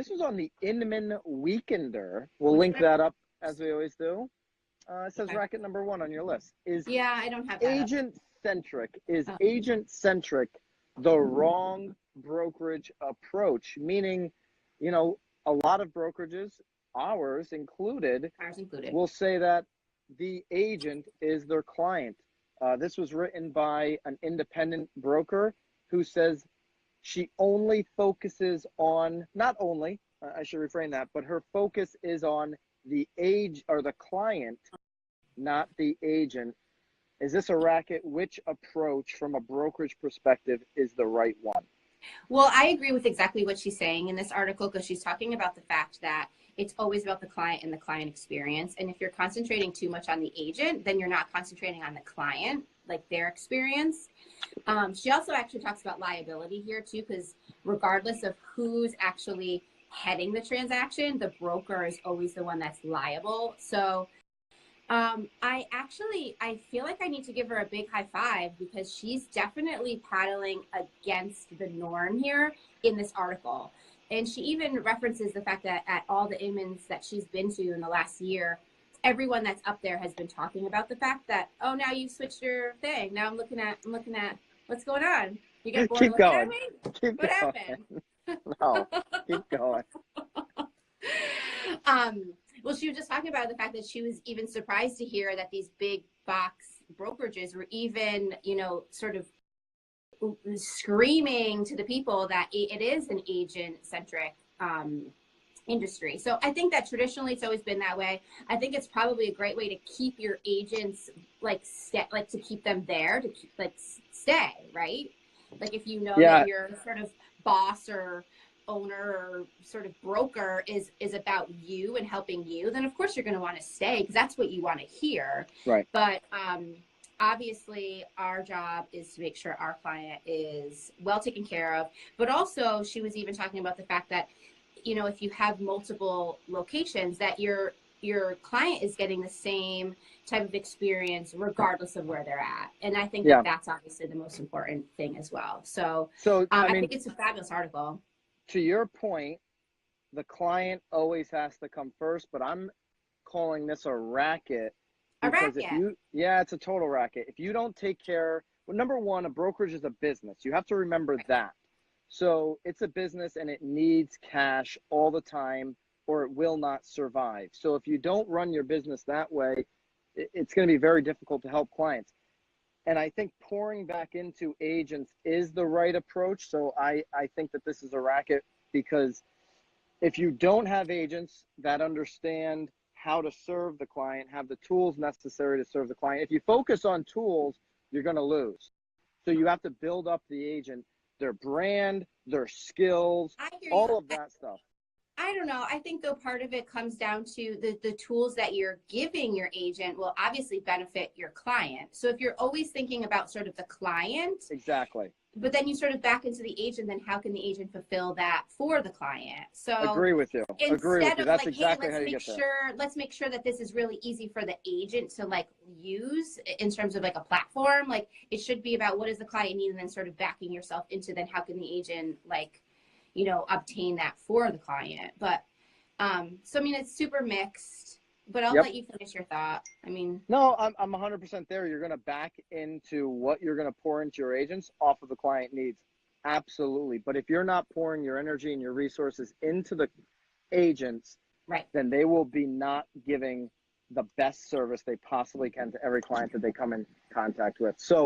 This was on the Inman Weekender. We'll link that up as we always do. It says racket number 1 on your list. Yeah, I don't have that Agent-Centric. Is Agent-Centric the wrong brokerage approach? Meaning, you know, a lot of brokerages, ours included, will say that the agent is their client. This was written by an independent broker who says she only focuses on, not only, I should refrain that, but her focus is on the client, not the agent. Is this a racket? Which approach from a brokerage perspective is the right one? Well, I agree with exactly what she's saying in this article, because she's talking about the fact that it's always about the client and the client experience. And if you're concentrating too much on the agent, then you're not concentrating on the client, like their experience. She also actually talks about liability here too, because regardless of who's actually heading the transaction, the broker is always the one that's liable. So I feel like I need to give her a big high five, because she's definitely paddling against the norm here in this article. And she even references the fact that at all the Inmans that she's been to in the last year, everyone that's up there has been talking about the fact that, oh, now you've switched your thing. Now I'm looking at what's going on. You get bored looking at me? What happened? No, keep going. Well, she was just talking about the fact that she was even surprised to hear that these big box brokerages were even, you know, sort of screaming to the people that it is an agent-centric industry. So I think that traditionally it's always been that way. I think it's probably a great way to keep your agents to keep them there, to stay, right? Like if you know that your sort of boss or owner or sort of broker is about you and helping you, then of course you're going to want to stay, because that's what you want to hear. Right. But obviously our job is to make sure our client is well taken care of. But also she was even talking about the fact that, you know, if you have multiple locations, that your client is getting the same type of experience regardless of where they're at. And I think that that's obviously the most important thing as well. So I think it's a fabulous article. To your point, the client always has to come first, but I'm calling this a racket. Because it's a total racket. If you don't take care, well, number one, a brokerage is a business. You have to remember that. So it's a business and it needs cash all the time, or it will not survive. So if you don't run your business that way, it's going to be very difficult to help clients. And I think pouring back into agents is the right approach. So I think that this is a racket, because if you don't have agents that understand how to serve the client, have the tools necessary to serve the client, if you focus on tools, you're going to lose. So you have to build up the agent, their brand, their skills, all of that stuff. I don't know. I think though part of it comes down to the tools that you're giving your agent will obviously benefit your client. So if you're always thinking about sort of the client, exactly, but then you sort of back into the agent, then how can the agent fulfill that for the client? So agree with you. That's exactly hey, how you get there. Let's make sure that this is really easy for the agent to like use in terms of like a platform. Like it should be about what does the client need, and then sort of backing yourself into then how can the agent like, you know, obtain that for the client. But so I mean it's super mixed, but I'll let you finish your thought. I mean, no, I'm 100% there. You're going to back into what you're going to pour into your agents off of the client needs. Absolutely. But if you're not pouring your energy and your resources into the agents, then they will be not giving the best service they possibly can to every client that they come in contact with. So